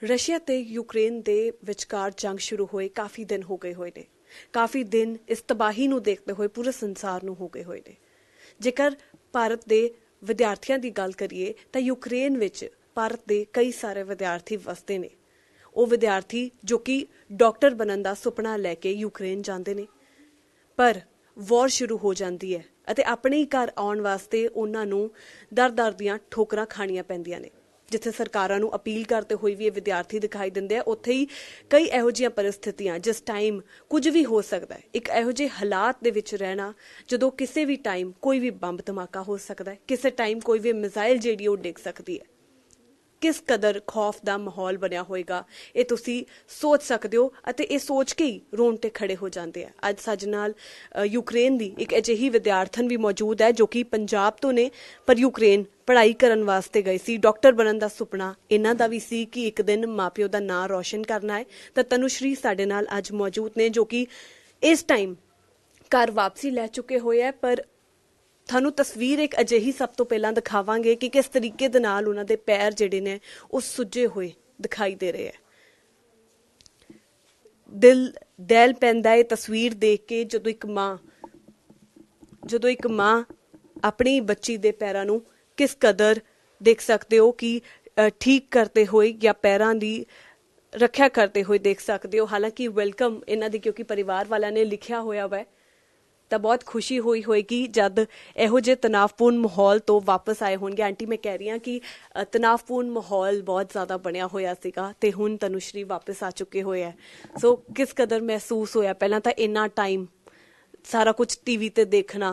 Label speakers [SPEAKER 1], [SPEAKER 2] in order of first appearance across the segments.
[SPEAKER 1] Russia ते Ukraine दे विचकार जंग शुरू होए काफ़ी दिन हो गए होए ने। काफ़ी दिन इस तबाही नूं देखते हुए पूरे संसार नूं हो गए होए ने। जेकर भारत दे विद्यार्थियों की गल करिए तो यूक्रेन विच भारत दे कई सारे विद्यार्थी वसते ने। वो विद्यार्थी जो कि डॉक्टर बनन दा सुपना लैके यूक्रेन जाते ने, पर वॉर शुरू हो जाती है ਅਤੇ ਆਪਣੇ ਹੀ ਘਰ ਆਉਣ ਵਾਸਤੇ ਉਹਨਾਂ ਨੂੰ ਦਰ-ਦਰ ਦੀਆਂ ਠੋਕਰਾਂ ਖਾਣੀਆਂ ਪੈਂਦੀਆਂ ਨੇ। ਜਿੱਥੇ ਸਰਕਾਰਾਂ ਨੂੰ ਅਪੀਲ ਕਰਦੇ ਹੋਏ ਵੀ ਇਹ ਵਿਦਿਆਰਥੀ ਦਿਖਾਈ ਦਿੰਦੇ ਆ, ਉੱਥੇ ਹੀ ਕਈ ਇਹੋ ਜਿਹੀਆਂ ਪਰਿਸਥਿਤੀਆਂ ਜਿਸ ਟਾਈਮ ਕੁਝ ਵੀ ਹੋ ਸਕਦਾ ਹੈ। ਇੱਕ ਇਹੋ ਜਿਹੇ ਹਾਲਾਤ ਦੇ ਵਿੱਚ ਰਹਿਣਾ ਜਦੋਂ ਕਿਸੇ ਵੀ ਟਾਈਮ ਕੋਈ ਵੀ ਬੰਬ ਧਮਾਕਾ ਹੋ ਸਕਦਾ ਹੈ, ਕਿਸੇ ਟਾਈਮ ਕੋਈ ਵੀ ਮਿਜ਼ਾਈਲ ਜਿਹੜੀ ਉਹ ਡਿੱਗ ਸਕਦੀ ਹੈ। किस कदर खौफ का माहौल बनया होएगा ये तुसी सोच सकते हो ਅਤੇ ਇਹ सोच के ही रोंगटे खड़े हो जाते हैं। ਅੱਜ ਸਾਡੇ ਨਾਲ यूक्रेन की एक अजिही विद्यार्थन भी मौजूद है जो कि पंजाब तो ने पर यूक्रेन पढ़ाई करन वास्ते गए सी। डॉक्टर बनन का सुपना इन्हां दा भी सी कि एक दिन माँ प्यो का नाम रोशन करना है। तो तनुश्री साडे नाल अज मौजूद ने जो कि इस टाइम घर वापसी लै चुके हुए है। पर थानू तस्वीर एक अजिही सब तो पहला दिखावांगे कि किस तरीके दे नाल उन्हां दे पैर जिहड़े ने उह सुजे हुए दिखाई दे रहे हैं। दिल दहल पैंदा है तस्वीर देख के जदों एक माँ अपनी बच्ची दे पैरां नू किस कदर देख सकते हो कि ठीक करते हुए या पैरां दी रखिया करते हुए देख सकते हो। हालांकि वेलकम इन्हां दी क्योंकि परिवार वालियां ने लिखिया होया वा तो बहुत खुशी हुई होएगी जब इहो जे तनावपूर्ण माहौल तो वापस आए होंगे। आंटी मैं कह रही हाँ कि तनावपूर्ण माहौल बहुत ज़्यादा बनया होया सीगा ते हुण तनुश्री वापस आ चुके हुए है। सो किस कदर महसूस होया पहला तो इन्ना टाइम सारा कुछ टीवी ते देखना?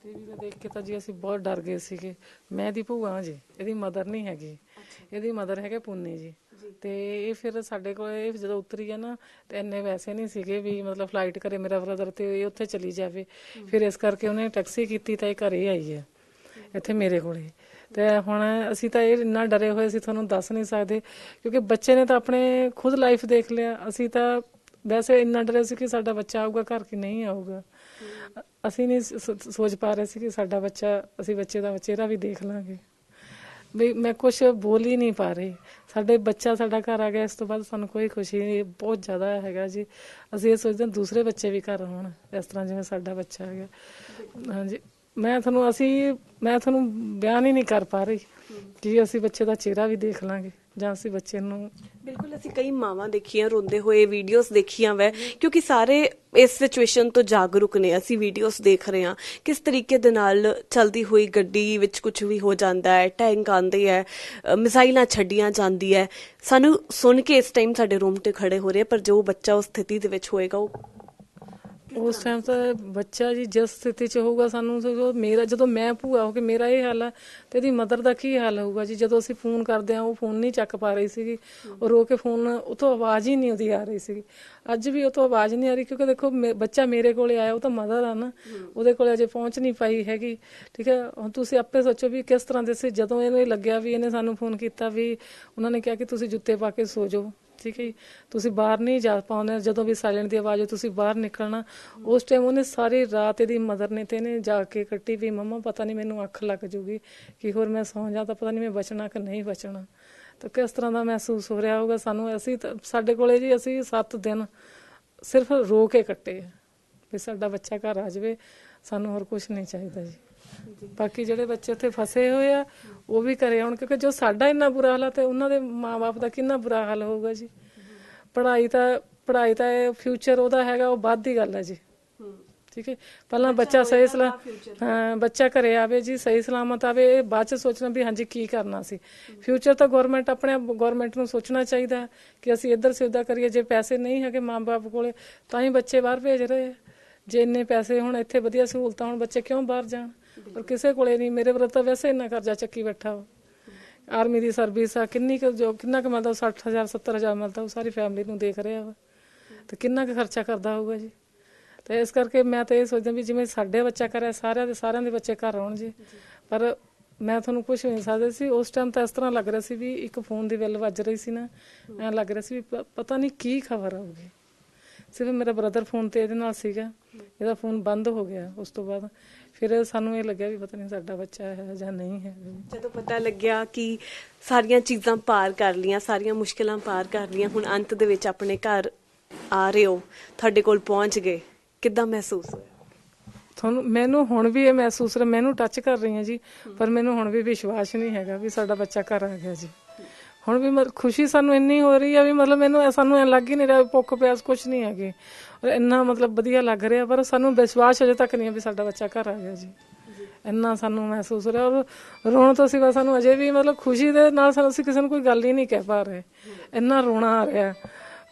[SPEAKER 2] टीवी ਤੇ ਦੇਖ ਕੇ ਤਾਂ ਜੀ ਅਸੀਂ ਬਹੁਤ ਡਰ ਗਏ ਸੀਗੇ। ਮੈਂ ਇਹਦੀ ਭੂਆ ਜੀ, ਇਹਦੀ ਮਦਰ ਨਹੀਂ ਹੈਗੀ, ਇਹਦੀ ਮਦਰ ਹੈਗੇ ਪੂਨੇ ਜੀ। ਤੇ ਇਹ ਫਿਰ ਸਾਡੇ ਕੋਲ ਇਹ ਜਦੋਂ ਉਤਰੀ ਹੈ ਨਾ ਤੇ ਇੰਨੇ ਵੈਸੇ ਨਹੀਂ ਸੀਗੇ ਵੀ ਮਤਲਬ ਫਲਾਈਟ ਕਰੇ ਮੇਰਾ ਬ੍ਰਦਰ ਤੇ ਇਹ ਉੱਥੇ ਚਲੀ ਜਾਵੇ। ਫਿਰ ਇਸ ਕਰਕੇ ਉਹਨੇ ਟੈਕਸੀ ਕੀਤੀ ਤਾਂ ਇਹ ਘਰੇ ਆਈ ਹੈ ਇੱਥੇ ਮੇਰੇ ਕੋਲੇ। ਤੇ ਹੁਣ ਅਸੀਂ ਤਾਂ ਇਹ ਇੰਨਾ ਡਰੇ ਹੋਏ ਸੀ ਤੁਹਾਨੂੰ ਦੱਸ ਨਹੀਂ ਸਕਦੇ, ਕਿਉਂਕਿ ਬੱਚੇ ਨੇ ਤਾਂ ਆਪਣੇ ਖੁਦ ਲਾਈਫ ਦੇਖ ਲਿਆ। ਅਸੀਂ ਤਾਂ ਵੈਸੇ ਇੰਨਾ ਡਰੇ ਸੀ ਕਿ ਸਾਡਾ ਬੱਚਾ ਆਊਗਾ ਘਰ ਕਿ ਨਹੀਂ ਆਊਗਾ। ਅਸੀਂ ਨਹੀਂ ਸੋਚ ਪਾ ਰਹੇ ਸੀ ਕਿ ਸਾਡਾ ਬੱਚਾ, ਅਸੀਂ ਬੱਚੇ ਦਾ ਚਿਹਰਾ ਵੀ ਦੇਖ ਲਾਂਗੇ। ਵੀ ਮੈਂ ਕੁਛ ਬੋਲ ਹੀ ਨਹੀਂ ਪਾ ਰਹੀ। ਸਾਡੇ ਬੱਚਾ ਸਾਡਾ ਘਰ ਆ ਗਿਆ, ਇਸ ਤੋਂ ਬਾਅਦ ਸਾਨੂੰ ਕੋਈ ਖੁਸ਼ੀ ਨਹੀਂ, ਬਹੁਤ ਜ਼ਿਆਦਾ ਹੈਗਾ ਜੀ। ਅਸੀਂ ਇਹ ਸੋਚਦੇ ਹਾਂ ਦੂਸਰੇ ਬੱਚੇ ਵੀ ਘਰ ਹੋਣ ਇਸ ਤਰ੍ਹਾਂ ਜਿਵੇਂ ਸਾਡਾ ਬੱਚਾ ਹੈਗਾ। ਹਾਂਜੀ, ਮੈਂ ਤੁਹਾਨੂੰ ਬਿਆਨ ਹੀ ਨਹੀਂ ਕਰ ਪਾ ਰਹੀ ਕਿ ਅਸੀਂ ਬੱਚੇ ਦਾ ਚਿਹਰਾ ਵੀ ਦੇਖ ਲਾਂਗੇ ਜਾਂ ਅਸੀਂ ਬੱਚੇ ਨੂੰ।
[SPEAKER 1] बिल्कुल ਅਸੀਂ कई मावां देखियां रोंदे होए वीडियोस देखियां वै क्योंकि सारे इस सिचुएशन तो जागरूक ने। ਅਸੀਂ वीडियोस देख रहे हैं किस तरीके दे नाल चलदी हुई गड्डी विच कुछ भी हो जाता है, टैंक आंदे है, मिसाइलां छड्डियां जांदी है। सानू सुन के इस टाइम साडे रोंगटे खड़े हो रहे, पर जो बच्चा उस स्थिति दे विच होएगा
[SPEAKER 2] ਉਸ ਟਾਈਮ ਤਾਂ ਬੱਚਾ ਜੀ ਜਿਸ ਸਥਿਤੀ 'ਚ ਹੋਊਗਾ ਸਾਨੂੰ ਮੇਰਾ, ਜਦੋਂ ਮੈਂ ਭੂਆ ਹੋ ਕੇ ਮੇਰਾ ਇਹ ਹਾਲ ਆ ਤੇ ਇਹਦੀ ਮਦਰ ਦਾ ਕੀ ਹਾਲ ਹੋਊਗਾ ਜੀ। ਜਦੋਂ ਅਸੀਂ ਫੋਨ ਕਰਦੇ ਹਾਂ ਉਹ ਫੋਨ ਨਹੀਂ ਚੱਕ ਪਾ ਰਹੀ ਸੀਗੀ, ਉਹ ਰੋ ਕੇ ਫੋਨ, ਉਹ ਤੋਂ ਆਵਾਜ਼ ਹੀ ਨਹੀਂ ਉਹਦੀ ਆ ਰਹੀ ਸੀਗੀ। ਅੱਜ ਵੀ ਉਹ ਤੋਂ ਆਵਾਜ਼ ਨਹੀਂ ਆ ਰਹੀ ਕਿਉਂਕਿ ਦੇਖੋ ਬੱਚਾ ਮੇਰੇ ਕੋਲੇ ਆਇਆ, ਉਹ ਤਾਂ ਮਦਰ ਆ ਨਾ, ਉਹਦੇ ਕੋਲੇ ਅਜੇ ਪਹੁੰਚ ਨਹੀਂ ਪਾਈ ਹੈਗੀ। ਠੀਕ ਹੈ, ਹੁਣ ਤੁਸੀਂ ਆਪੇ ਸੋਚੋ ਵੀ ਕਿਸ ਤਰ੍ਹਾਂ ਦੇ ਸੀ। ਜਦੋਂ ਇਹਨੂੰ ਲੱਗਿਆ ਵੀ ਇਹਨੇ ਸਾਨੂੰ ਫੋਨ ਕੀਤਾ ਵੀ ਉਹਨਾਂ ਨੇ ਕਿਹਾ ਕਿ ਤੁਸੀਂ ਜੁੱਤੇ ਪਾ ਕੇ ਸੋ ਜਾਓ, ਠੀਕ ਹੈ ਜੀ, ਤੁਸੀਂ ਬਾਹਰ ਨਹੀਂ ਜਾ ਪਾਉਂਦੇ, ਜਦੋਂ ਵੀ ਸਾਇਲੈਂਟ ਦੀ ਆਵਾਜ਼ ਹੋ ਤੁਸੀਂ ਬਾਹਰ ਨਿਕਲਣਾ। ਉਸ ਟਾਈਮ ਉਹਨੇ ਸਾਰੀ ਰਾਤ ਇਹਦੀ ਮਦਰ ਨੇ ਤੇ ਇਹਨੇ ਜਾ ਕੇ ਕੱਟੀ ਵੀ ਮੰਮਾ ਪਤਾ ਨਹੀਂ ਮੈਨੂੰ ਅੱਖ ਲੱਗ ਜੂਗੀ ਕਿ ਹੋਰ ਮੈਂ ਸੌਂ ਜਾ ਤਾਂ ਪਤਾ ਨਹੀਂ ਮੈਂ ਬਚਣਾ ਕਿ ਨਹੀਂ ਬਚਣਾ। ਤਾਂ ਕਿਸ ਤਰ੍ਹਾਂ ਦਾ ਮਹਿਸੂਸ ਹੋ ਰਿਹਾ ਹੋਊਗਾ ਸਾਨੂੰ। ਅਸੀਂ ਤਾਂ ਸਾਡੇ ਕੋਲੇ ਜੀ ਅਸੀਂ 7 ਦਿਨ ਸਿਰਫ ਰੋ ਕੇ ਕੱਟੇ ਆ ਵੀ ਸਾਡਾ ਬੱਚਾ ਘਰ ਆ ਜਾਵੇ, ਸਾਨੂੰ ਹੋਰ ਕੁਛ ਨਹੀਂ ਚਾਹੀਦਾ ਜੀ। ਬਾਕੀ ਜਿਹੜੇ ਬੱਚੇ ਉੱਥੇ ਫਸੇ ਹੋਏ ਆ ਉਹ ਵੀ ਘਰੇ ਆਉਣ, ਕਿਉਂਕਿ ਜੋ ਸਾਡਾ ਇੰਨਾ ਬੁਰਾ ਹਾਲ ਆ ਤੇ ਉਹਨਾਂ ਦੇ ਮਾਂ ਬਾਪ ਦਾ ਕਿੰਨਾ ਬੁਰਾ ਹਾਲ ਹੋਊਗਾ ਜੀ। ਪੜ੍ਹਾਈ ਤਾਂ ਇਹ ਫਿਊਚਰ ਉਹਦਾ ਹੈਗਾ, ਉਹ ਬਾਅਦ ਦੀ ਗੱਲ ਹੈ ਜੀ। ਠੀਕ ਹੈ, ਪਹਿਲਾਂ ਬੱਚਾ ਸਹੀ ਸਲਾਮ ਬੱਚਾ ਘਰੇ ਆਵੇ ਜੀ, ਸਹੀ ਸਲਾਮਤ ਆਵੇ, ਇਹ ਬਾਅਦ 'ਚ ਸੋਚਣਾ ਵੀ ਹਾਂਜੀ ਕੀ ਕਰਨਾ ਸੀ। ਫਿਊਚਰ ਤਾਂ ਗੌਰਮੈਂਟ ਨੂੰ ਸੋਚਣਾ ਚਾਹੀਦਾ ਕਿ ਅਸੀਂ ਇੱਧਰ ਸੇ ਉੱਧਰ ਕਰੀਏ। ਜੇ ਪੈਸੇ ਨਹੀਂ ਹੈਗੇ ਮਾਂ ਬਾਪ ਕੋਲੇ ਤਾਂ ਹੀ ਬੱਚੇ ਬਾਹਰ ਭੇਜ ਰਹੇ ਆ। ਜੇ ਇੰਨੇ ਪੈਸੇ ਹੁਣ ਇੱਥੇ ਵਧੀਆ ਸਹੂਲਤਾਂ ਹੁਣ ਬੱਚੇ ਕਿਉਂ ਬਾਹਰ ਜਾਣ, ਪਰ ਕਿਸੇ ਕੋਲੇ ਨਹੀਂ। ਮੇਰੇ ਬਰਦਰ ਤਾਂ ਵੈਸੇ ਇੰਨਾ ਕਰਜ਼ਾ ਚੱਕੀ ਬੈਠਾ ਵਾ, ਆਰਮੀ ਦੀ ਸਰਵਿਸ ਆ, ਕਿੰਨਾ ਕੁ ਮਿਲਦਾ, 60,000 70,000 ਮਿਲਦਾ, ਉਹ ਸਾਰੀ ਫੈਮਿਲੀ ਨੂੰ ਦੇਖ ਰਿਹਾ ਵਾ ਤੇ ਕਿੰਨਾ ਕੁ ਖਰਚਾ ਕਰਦਾ ਹੋਊਗਾ ਜੀ। ਤੇ ਇਸ ਕਰਕੇ ਮੈਂ ਤਾਂ ਇਹ ਸੋਚਦਾ ਵੀ ਜਿਵੇਂ ਸਾਡੇ ਬੱਚਾ ਕਰਿਆ ਸਾਰਿਆਂ ਦੇ ਬੱਚੇ ਘਰ ਆਉਣ ਜੀ। ਪਰ ਮੈਂ ਤੁਹਾਨੂੰ ਕੁਛ ਨਹੀਂ ਸਕਦੀ ਸੀ ਉਸ ਟਾਈਮ। ਤਾਂ ਇਸ ਤਰ੍ਹਾਂ ਲੱਗ ਰਿਹਾ ਸੀ ਵੀ ਇੱਕ ਫੋਨ ਦੀ ਬੈਲ ਵੱਜ ਰਹੀ ਸੀ ਨਾ, ਐਂ ਲੱਗ ਰਿਹਾ ਸੀ ਵੀ ਪਤਾ ਨਹੀਂ ਕੀ ਖਬਰ ਆਊਗੀ। ਸਿਰਫ ਮੇਰਾ ਬ੍ਰਦਰ ਫੋਨ ਤੇ ਇਹਦੇ ਨਾਲ ਸੀਗਾ, ਇਹਦਾ ਫੋਨ ਬੰਦ ਹੋ ਗਿਆ। ਉਸ ਤੋਂ ਬਾਅਦ ਫਿਰ ਸਾਨੂੰ ਇਹ ਲੱਗਿਆ ਵੀ ਪਤਾ ਨਹੀਂ ਸਾਡਾ ਬੱਚਾ ਹੈ ਜਾਂ ਨਹੀਂ ਹੈ।
[SPEAKER 1] ਜਦੋਂ ਪਤਾ ਲੱਗਿਆ ਕਿ ਸਾਰੀਆਂ ਚੀਜ਼ਾਂ ਪਾਰ ਕਰ ਲੀਆਂ, ਸਾਰੀਆਂ ਮੁਸ਼ਕਿਲਾਂ ਪਾਰ ਕਰ ਲੀਆਂ, ਹੁਣ ਅੰਤ ਦੇ ਵਿੱਚ ਆਪਣੇ ਘਰ ਆ ਰਹੇ ਹੋ, ਤੁਹਾਡੇ ਕੋਲ ਪਹੁੰਚ ਗਏ, ਕਿੱਦਾਂ ਮਹਿਸੂਸ ਹੋਇਆ?
[SPEAKER 2] ਮੈਨੂੰ ਹੁਣ ਵੀ ਇਹ ਮਹਿਸੂਸ ਰਿਹਾ, ਮੈਨੂੰ ਟੱਚ ਕਰ ਰਹੀ ਹਾਂ ਜੀ, ਪਰ ਮੈਨੂੰ ਹੁਣ ਵੀ ਵਿਸ਼ਵਾਸ ਨਹੀਂ ਹੈਗਾ ਵੀ ਸਾਡਾ ਬੱਚਾ ਘਰ ਆ ਗਿਆ ਜੀ। ਹੁਣ ਵੀ ਖੁਸ਼ੀ ਸਾਨੂੰ ਇੰਨੀ ਹੋ ਰਹੀ ਆ ਵੀ ਮਤਲਬ ਸਾਨੂੰ ਐਂ ਲੱਗ ਹੀ ਨਹੀਂ ਰਿਹਾ, ਭੁੱਖ ਪਿਆਸ ਕੁਛ ਨਹੀਂ ਹੈਗੇ, ਔਰ ਇੰਨਾ ਮਤਲਬ ਵਧੀਆ ਲੱਗ ਰਿਹਾ, ਪਰ ਸਾਨੂੰ ਵਿਸ਼ਵਾਸ ਅਜੇ ਤੱਕ ਨਹੀਂ ਹੈ ਵੀ ਸਾਡਾ ਬੱਚਾ ਘਰ ਆ ਗਿਆ ਜੀ। ਇੰਨਾ ਸਾਨੂੰ ਮਹਿਸੂਸ ਹੋ ਰਿਹਾ, ਔਰ ਰੋਣ ਤੋਂ ਸਿਵਾ ਸਾਨੂੰ ਅਜੇ ਵੀ ਮਤਲਬ ਖੁਸ਼ੀ ਦੇ ਨਾਲ ਅਸੀਂ ਕਿਸੇ ਨੂੰ ਕੋਈ ਗੱਲ ਹੀ ਨਹੀਂ ਕਹਿ ਪਾ ਰਹੇ, ਇੰਨਾ ਰੋਣਾ ਆ ਰਿਹਾ।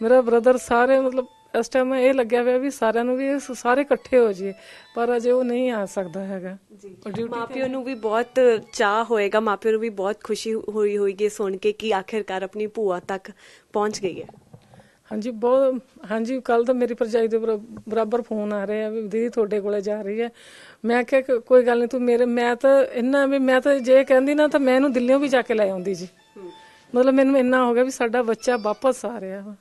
[SPEAKER 2] ਮੇਰਾ ਬ੍ਰਦਰ ਸਾਰੇ ਮਤਲਬ ਇਸ ਟਾਈਮ ਇਹ ਲੱਗਿਆ ਹੋਇਆ ਵੀ ਸਾਰਿਆਂ ਨੂੰ ਵੀ ਸਾਰੇ ਇਕੱਠੇ ਹੋ ਜਾਈਏ, ਪਰ ਅਜੇ ਉਹ ਨਹੀਂ ਆ ਸਕਦਾ ਹੈਗਾ।
[SPEAKER 1] ਮਾਪਿਓ ਨੂੰ ਵੀ ਬਹੁਤ ਚਾਹ ਹੋਏਗਾ, ਮਾਪਿਓ ਨੂੰ ਵੀ ਬਹੁਤ ਖੁਸ਼ੀ ਹੋਈ ਹੋਏਗੀ ਸੁਣ ਕੇ ਕਿ ਆਖਿਰਕਾਰ ਆਪਣੀ ਭੂਆ ਤੱਕ ਪਹੁੰਚ ਗਈ ਹੈ।
[SPEAKER 2] ਹਾਂਜੀ ਬਹੁਤ, ਹਾਂਜੀ ਕੱਲ ਤਾਂ ਮੇਰੀ ਭਰਜਾਈ ਦੇ ਬਰਾਬਰ ਫੋਨ ਆ ਰਹੇ ਆ ਵੀ ਦੀਦੀ ਤੁਹਾਡੇ ਕੋਲੇ ਜਾ ਰਹੀ ਹੈ। ਮੈਂ ਕਿਹਾ ਕੋਈ ਗੱਲ ਨਹੀਂ ਤੂੰ ਮੈਂ ਤਾਂ ਜੇ ਕਹਿੰਦੀ ਨਾ ਤਾਂ ਮੈਂ ਇਹਨੂੰ ਦਿੱਲੀੋਂ ਵੀ ਜਾ ਕੇ ਲੈ ਆਉਂਦੀ ਜੀ। ਮਤਲਬ ਮੈਨੂੰ ਇੰਨਾ ਹੋ ਗਿਆ ਵੀ ਸਾਡਾ ਬੱਚਾ ਵਾਪਸ ਆ ਰਿਹਾ ਵਾ,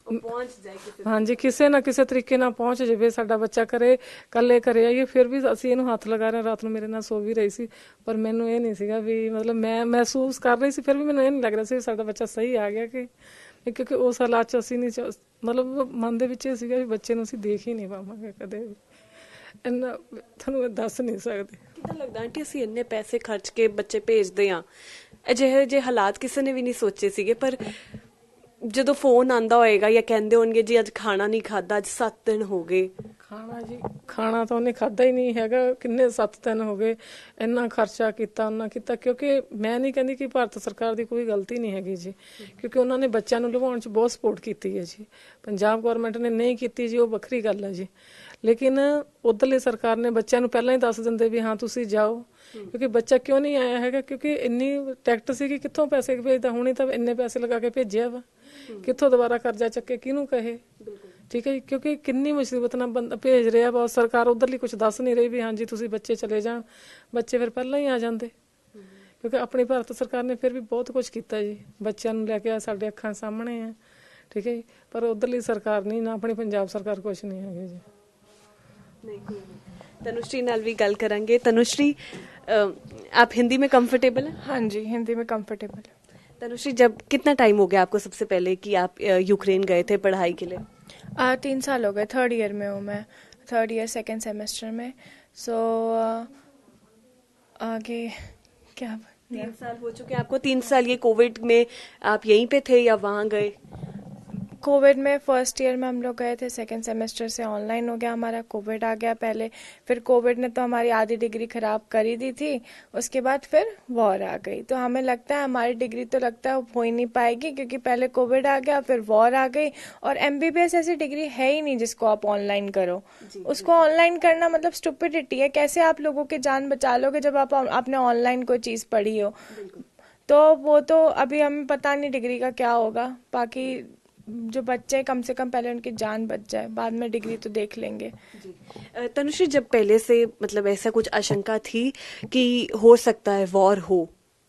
[SPEAKER 1] ਪਹੁੰਚ ਜਾਏ
[SPEAKER 2] ਹਾਂਜੀ ਕਿਸੇ ਨਾ ਕਿਸੇ ਤਰੀਕੇ ਨਾਲ ਪਹੁੰਚ ਜਾਵੇ ਸਾਡਾ ਬੱਚਾ, ਕੱਲੇ ਘਰੇ ਆਈਏ। ਫਿਰ ਵੀ ਅਸੀਂ ਇਹਨੂੰ ਹੱਥ ਲਗਾ ਰਹੇ, ਰਾਤ ਨੂੰ ਮੇਰੇ ਨਾਲ ਸੋ ਵੀ ਰਹੀ ਸੀ, ਪਰ ਮੈਨੂੰ ਇਹ ਨਹੀਂ ਸੀਗਾ ਵੀ ਮਤਲਬ ਮੈਂ ਮਹਿਸੂਸ ਕਰ ਰਹੀ ਸੀ, ਫਿਰ ਵੀ ਮੈਨੂੰ ਇਹ ਨਹੀਂ ਲੱਗ ਰਿਹਾ ਸੀ ਸਾਡਾ ਬੱਚਾ ਸਹੀ ਆ ਗਿਆ, ਕਿਉਂਕਿ ਉਸ ਹਾਲਾਤ 'ਚ ਅਸੀਂ ਨਹੀਂ ਮਤਲਬ ਮਨ ਦੇ ਵਿੱਚ ਇਹ ਸੀਗਾ ਵੀ ਬੱਚੇ ਨੂੰ ਅਸੀਂ ਦੇਖ ਹੀ ਨਹੀਂ ਪਾਵਾਂਗੇ ਕਦੇ ਵੀ। ਇੰਨਾ ਤੁਹਾਨੂੰ ਦੱਸ ਨਹੀਂ ਸਕਦੇ।
[SPEAKER 1] ਕਿੱਦਾਂ ਲੱਗਦਾ ਆਂਟੀ ਅਸੀਂ ਇੰਨੇ ਪੈਸੇ ਖਰਚ ਕੇ ਬੱਚੇ ਭੇਜਦੇ ਹਾਂ, ਅਜਿਹੇ ਜਿਹੇ ਹਾਲਾਤ ਕਿਸੇ ਨੇ ਵੀ ਨਹੀਂ ਸੋਚੇ ਸੀਗੇ, ਪਰ ਜਦੋਂ ਫੋਨ ਆਂਦਾ ਹੋਏਗਾ ਜਾਂ ਕਹਿੰਦੇ ਹੋਣਗੇ ਜੀ ਅੱਜ ਖਾਣਾ ਨਹੀਂ ਖਾਦਾ, ਅੱਜ 7 ਦਿਨ ਹੋ ਗਏ। ਖਾਣਾ ਤਾਂ ਉਹਨੇ ਖਾਦਾ ਹੀ ਨਹੀਂ ਹੈਗਾ, ਕਿੰਨੇ 7 ਦਿਨ ਹੋ ਗਏ, ਇੰਨਾ ਖਰਚਾ ਕੀਤਾ ਉਹਨਾਂ ਕੀਤਾ। ਕਿਉਂਕਿ ਮੈਂ ਨਹੀਂ ਕਹਿੰਦੀ ਕਿ ਭਾਰਤ ਸਰਕਾਰ ਦੀ ਕੋਈ ਗਲਤੀ ਨਹੀਂ ਹੈਗੀ ਜੀ, ਕਿਉਂਕਿ ਉਹਨਾਂ ਨੇ ਬੱਚਿਆਂ ਨੂੰ ਲਵਾਉਣ 'ਚ ਬਹੁਤ ਸਪੋਰਟ ਕੀਤੀ ਹੈ ਜੀ। ਪੰਜਾਬ ਗੌਰਮੈਂਟ ਨੇ ਨਹੀਂ ਕੀਤੀ ਜੀ, ਉਹ ਵੱਖਰੀ ਗੱਲ ਹੈ ਜੀ, ਲੇਕਿਨ ਉੱਧਰਲੀ ਸਰਕਾਰ ਨੇ ਬੱਚਿਆਂ ਨੂੰ ਪਹਿਲਾਂ ਹੀ ਦੱਸ ਦਿੰਦੇ ਵੀ ਹਾਂ ਤੁਸੀਂ ਜਾਓ। ਕਿਉਂਕਿ ਬੱਚਾ ਕਿਉਂ ਨਹੀਂ ਆਇਆ ਹੈਗਾ, ਕਿਉਂਕਿ ਇੰਨੀ ਟਿਕਟ ਸੀ ਕਿ ਕਿੱਥੋਂ ਪੈਸੇ ਭੇਜਦਾ, ਹੁਣੇ ਤਾਂ ਇੰਨੇ ਪੈਸੇ ਲਗਾ ਕੇ ਭੇਜਿਆ ਵਾ, ਕਿੱਥੋਂ ਦੁਬਾਰਾ ਕਰਜ਼ਾ ਚੱਕੇ ਕਿਹਨੂੰ ਕਹੇ। ਠੀਕ ਹੈ ਜੀ, ਕਿਉਂਕਿ ਕਿੰਨੀ ਮੁਸੀਬਤ ਨਾਲ ਬੰਦਾ ਭੇਜ ਰਿਹਾ ਵਾ, ਸਰਕਾਰ ਉਧਰਲੀ ਕੁਝ ਦੱਸ ਨਹੀਂ ਰਹੀ ਵੀ ਹਾਂਜੀ ਤੁਸੀਂ ਬੱਚੇ ਚਲੇ ਜਾਣ, ਬੱਚੇ ਫਿਰ ਪਹਿਲਾਂ ਹੀ ਆ ਜਾਂਦੇ। ਕਿਉਂਕਿ ਆਪਣੀ ਭਾਰਤ ਸਰਕਾਰ ਨੇ ਫਿਰ ਵੀ ਬਹੁਤ ਕੁਝ ਕੀਤਾ ਜੀ, ਬੱਚਿਆਂ ਨੂੰ ਲੈ ਕੇ ਸਾਡੇ ਅੱਖਾਂ ਸਾਹਮਣੇ ਆ। ਠੀਕ ਹੈ ਜੀ, ਪਰ ਉਧਰਲੀ ਸਰਕਾਰ ਨਹੀਂ, ਨਾ ਆਪਣੀ ਪੰਜਾਬ ਸਰਕਾਰ ਕੁਛ ਨਹੀਂ ਹੈਗੀ ਜੀ। तनुश्री नाल भी गल करेंगे। तनुश्री आप हिंदी में कंफर्टेबल हैं?
[SPEAKER 3] हाँ जी, हिंदी में कंफर्टेबल है।
[SPEAKER 1] तनुश्री जब कितना टाइम हो गया आपको सबसे पहले कि आप यूक्रेन गए थे पढ़ाई के लिए?
[SPEAKER 3] 3 साल हो गए, 3rd ईयर में हूँ मैं, 3rd ईयर 2nd सेमेस्टर में। सो आगे क्या
[SPEAKER 1] 3 साल हो चुके आपको। 3 साल ये कोविड में आप यहीं पे थे या वहाँ गए?
[SPEAKER 3] कोविड में 1st ईयर में हम लोग गए थे, 2nd सेमेस्टर से ऑनलाइन हो गया हमारा, कोविड आ गया पहले, फिर कोविड ने तो हमारी आधी डिग्री ख़राब कर ही दी थी, उसके बाद फिर वॉर आ गई। तो हमें लगता है हमारी डिग्री तो लगता है हो ही नहीं पाएगी, क्योंकि पहले कोविड आ गया, फिर वॉर आ गई, और MBBS ऐसी डिग्री है ही नहीं जिसको आप ऑनलाइन करो। उसको ऑनलाइन करना मतलब स्टुपिडिटी है। कैसे आप लोगों की जान बचा लोगे जब आपने ऑनलाइन कोई चीज़ पढ़ी हो? तो वो तो अभी हमें पता नहीं डिग्री का क्या होगा। बाकी जो बच्चे कम से कम पहले उनकी जान बच जाए, बाद में डिग्री तो देख लेंगे।
[SPEAKER 1] तनुश्री जब पहले से मतलब ऐसा कुछ आशंका थी कि हो सकता है वॉर हो,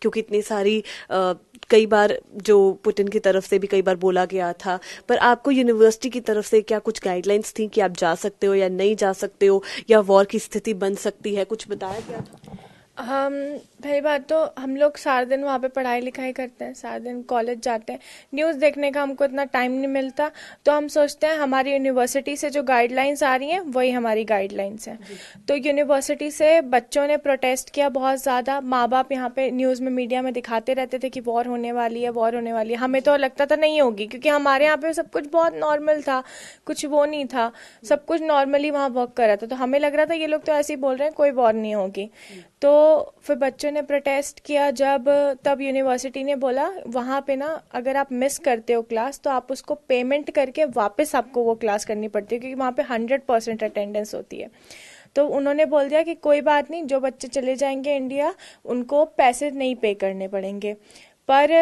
[SPEAKER 1] क्योंकि इतनी सारी कई बार जो पुतिन की तरफ से भी कई बार बोला गया था, पर आपको यूनिवर्सिटी की तरफ से क्या कुछ गाइडलाइंस थी कि आप जा सकते हो या नहीं जा सकते हो, या वॉर की स्थिति बन सकती है, कुछ बताया गया था?
[SPEAKER 3] पहली बात तो हम लोग सारा दिन वहाँ पे पढ़ाई लिखाई करते हैं, सारा दिन कॉलेज जाते हैं, न्यूज़ देखने का हमको इतना टाइम नहीं मिलता। तो हम सोचते हैं हमारी यूनिवर्सिटी से जो गाइडलाइंस आ रही हैं वही हमारी गाइडलाइंस हैं। तो यूनिवर्सिटी से बच्चों ने प्रोटेस्ट किया बहुत ज़्यादा। माँ बाप यहाँ पे न्यूज़ में मीडिया में दिखाते रहते थे कि वॉर होने वाली है, वॉर होने वाली है। हमें तो लगता था नहीं होगी, क्योंकि हमारे यहाँ पे सब कुछ बहुत नॉर्मल था, कुछ वो नहीं था, सब कुछ नॉर्मली वहाँ वर्क कर रहा था। तो हमें लग रहा था ये लोग तो ऐसे ही बोल रहे हैं, कोई वॉर नहीं होगी। तो फिर बच्चों ने प्रोटेस्ट किया तब यूनिवर्सिटी ने बोला वहाँ पे ना अगर आप मिस करते हो क्लास तो आप उसको पेमेंट करके वापस आपको वो क्लास करनी पड़ती है, क्योंकि वहाँ पे 100% अटेंडेंस होती है। तो उन्होंने बोल दिया कि कोई बात नहीं, जो बच्चे चले जाएंगे इंडिया उनको पैसे नहीं पे करने पड़ेंगे। पर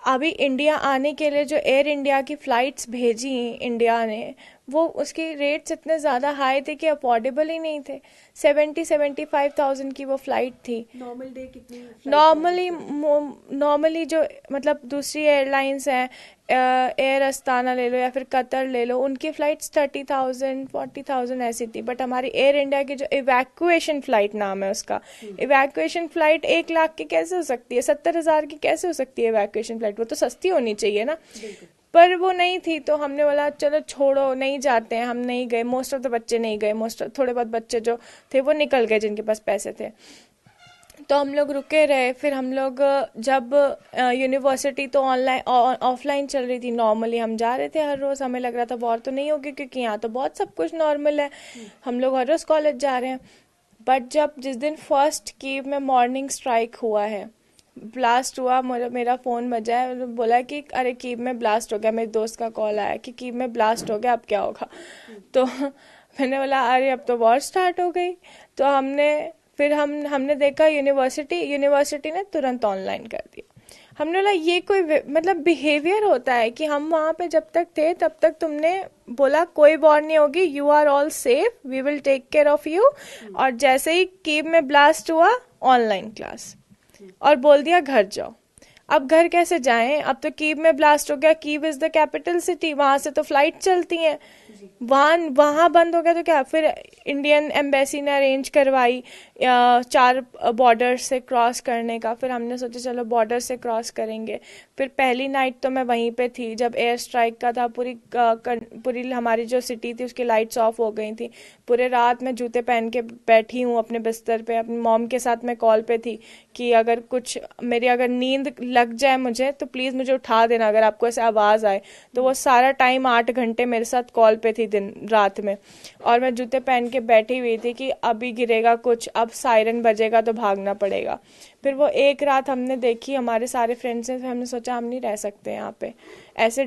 [SPEAKER 3] अभी इंडिया आने के लिए जो एयर इंडिया की फ़्लाइट्स भेजी इंडिया ने, वो उसकी रेट्स इतने ज़्यादा हाई थे कि अफोर्डेबल ही नहीं थे। 75,000 की वो फ़्लाइट थी।
[SPEAKER 1] नॉर्मल डे कितनी
[SPEAKER 3] नॉर्मली जो मतलब दूसरी एयरलाइंस हैं, एयर अस्ताना ले लो या फिर कतर ले लो, उनकी फ़्लाइट्स 30,000 40,000 ऐसी थी। बट हमारी एयर इंडिया की जो इवैक्यूएशन फ़्लाइट नाम है उसका, इवैक्यूएशन फ़्लाइट 1 लाख की कैसे हो सकती है, 70,000 की कैसे हो सकती है इवैक्यूएशन फ़्लाइट? वो तो सस्ती होनी चाहिए ना। पर वो नहीं थी, तो हमने बोला चलो छोड़ो, नहीं जाते हैं। हम नहीं गए, मोस्ट ऑफ द बच्चे नहीं गए, थोड़े बहुत बच्चे जो थे वो निकल गए जिनके पास पैसे थे। तो हम लोग रुके रहे। फिर हम लोग जब यूनिवर्सिटी तो ऑनलाइन ऑफलाइन चल रही थी, नॉर्मली हम जा रहे थे हर रोज़। हमें लग रहा था वॉर तो नहीं होगी क्योंकि यहाँ तो बहुत सब कुछ नॉर्मल है, हम लोग हर रोज़ कॉलेज जा रहे हैं। बट जब जिस दिन फर्स्ट कीव में मॉर्निंग स्ट्राइक हुआ है, ब्लास्ट हुआ, मेरा फ़ोन बजा है, बोला कि अरे कीव में ब्लास्ट हो गया। मेरे दोस्त का कॉल आया कि कीव में ब्लास्ट हो गया, अब क्या होगा। तो मैंने बोला अरे अब तो वॉर स्टार्ट हो गई। तो हमने देखा यूनिवर्सिटी ने तुरंत ऑनलाइन कर दिया। हमने बोला ये कोई मतलब बिहेवियर होता है कि हम वहाँ पे जब तक थे तब तक तुमने बोला कोई वॉर नहीं होगी, you are all safe, we will take care of you. और जैसे ही कीव में ब्लास्ट हुआ, ऑनलाइन क्लास, और बोल दिया घर जाओ। अब घर कैसे जाएं? अब तो कीव में ब्लास्ट हो गया। Kyiv is the capital city, वहां से तो फ्लाइट चलती हैं। वहाँ बंद हो गया तो क्या? फिर इंडियन एम्बेसी ने अरेंज करवाई 4 बॉर्डर से क्रॉस करने का। फिर हमने सोचा चलो बॉर्डर से क्रॉस करेंगे। फिर पहली नाइट तो मैं वहीं पे थी जब एयर स्ट्राइक का था। पूरी हमारी जो सिटी थी उसकी लाइट्स ऑफ हो गई थी। पूरे रात मैं जूते पहन के बैठी हूँ अपने बिस्तर पे। अपनी मॉम के साथ मैं कॉल पे थी कि अगर नींद लग जाए मुझे तो प्लीज़ मुझे उठा देना अगर आपको ऐसे आवाज़ आए। तो वो सारा टाइम 8 घंटे मेरे साथ कॉल पे थी दिन रात में। और मैं जूते पहन के बैठी हुई थी कि अभी गिरेगा कुछ, अब सायरन बजेगा तो भागना पड़ेगा। फिर वो एक रात हमने देखी, हमारे सारे फ्रेंड्स ने। फिर हमने सोचा हम नहीं रह सकते यहाँ पे, ऐसे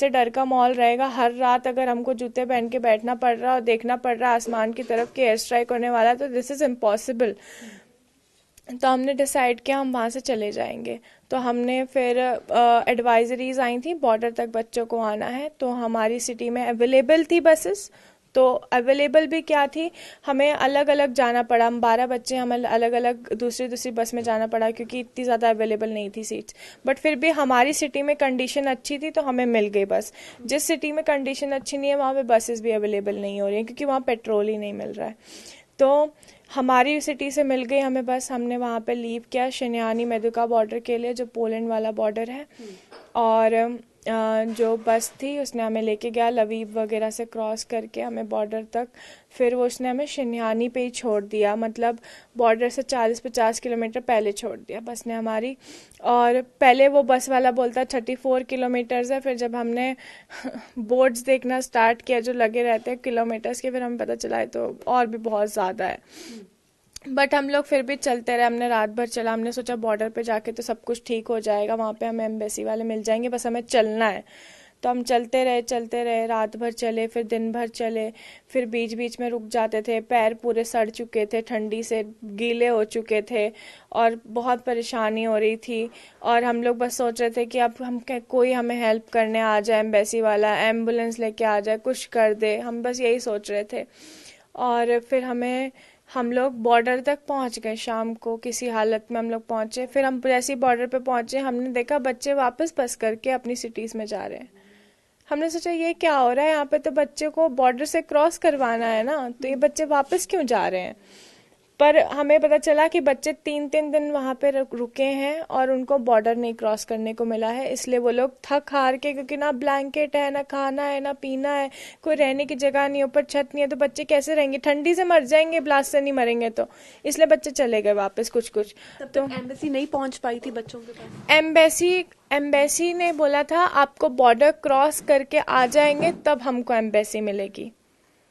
[SPEAKER 3] डर का माहौल रहेगा हर रात। अगर हमको जूते पहन के बैठना पड़ रहा और देखना पड़ रहा आसमान की तरफ कि एयर स्ट्राइक होने वाला, तो दिस इज़ इम्पॉसिबल। तो हमने डिसाइड किया हम वहाँ से चले जाएंगे। तो हमने फिर एडवाइजरीज आई थी बॉर्डर तक बच्चों को आना है। तो हमारी सिटी में अवेलेबल थी बसेस। तो अवेलेबल भी क्या थी, हमें अलग अलग जाना पड़ा। हम 12 बच्चे, हमें अलग अलग दूसरी बस में जाना पड़ा क्योंकि इतनी ज़्यादा अवेलेबल नहीं थी सीट्स। बट फिर भी हमारी सिटी में कंडीशन अच्छी थी तो हमें मिल गई बस। जिस सिटी में कंडीशन अच्छी नहीं है वहाँ पे बसेस भी अवेलेबल नहीं हो रही हैं क्योंकि वहाँ पेट्रोल ही नहीं मिल रहा है। तो हमारी सिटी से मिल गई हमें बस। हमने वहाँ पे लीव किया शनियानी मेदुका बॉर्डर के लिए, जो पोलैंड वाला बॉर्डर है। और जो बस थी उसने हमें लेके गया लवीव वगैरह से क्रॉस करके हमें बॉर्डर तक। फिर वो उसने हमें शनियानी पे ही छोड़ दिया, मतलब बॉर्डर से 40-50 किलोमीटर पहले छोड़ दिया बस ने हमारी। और पहले वो बस वाला बोलता 34 किलोमीटर्स है। फिर जब हमने बोर्ड्स देखना स्टार्ट किया जो लगे रहते हैं किलोमीटर्स के, फिर हमें पता चला है तो और भी बहुत ज़्यादा है। बट हम लोग फिर भी चलते रहे, हमने रात भर चला। हमने सोचा बॉर्डर पे जाके तो सब कुछ ठीक हो जाएगा, वहाँ पे हमें एम्बेसी वाले मिल जाएंगे, बस हमें चलना है। तो हम चलते रहे, रात भर चले, फिर दिन भर चले। फिर बीच बीच में रुक जाते थे, पैर पूरे सड़ चुके थे, ठंडी से गीले हो चुके थे और बहुत परेशानी हो रही थी। और हम लोग बस सोच रहे थे कि अब कोई हमें हेल्प करने आ जाए, एम्बेसी वाला एम्बुलेंस लेके आ जाए, कुछ कर दे। हम बस यही सोच रहे थे। और फिर हम लोग बॉर्डर तक पहुंच गए शाम को, किसी हालत में हम लोग पहुंचे। फिर हम जैसे ही बॉर्डर पे पहुंचे हमने देखा बच्चे वापस बस करके अपनी सिटीज़ में जा रहे हैं। हमने सोचा ये क्या हो रहा है, यहाँ पे तो बच्चे को बॉर्डर से क्रॉस करवाना है ना, तो ये बच्चे वापस क्यों जा रहे हैं। पर हमें पता चला कि बच्चे 3-3 दिन वहाँ पे रुके हैं और उनको बॉर्डर नहीं क्रॉस करने को मिला है। इसलिए वो लोग थक हार के, क्योंकि ना ब्लैंकेट है, ना खाना है, ना पीना है, कोई रहने की जगह नहीं, ऊपर छत नहीं है, तो बच्चे कैसे रहेंगे, ठंडी से मर जाएंगे, ब्लास्ट से नहीं मरेंगे। तो इसलिए बच्चे चले गए वापस कुछ।
[SPEAKER 1] तो एम्बेसी नहीं पहुंच पाई थी बच्चों के पास।
[SPEAKER 3] एम्बेसी ने बोला था आपको बॉर्डर क्रॉस करके आ जाएंगे तब हमको एम्बेसी मिलेगी।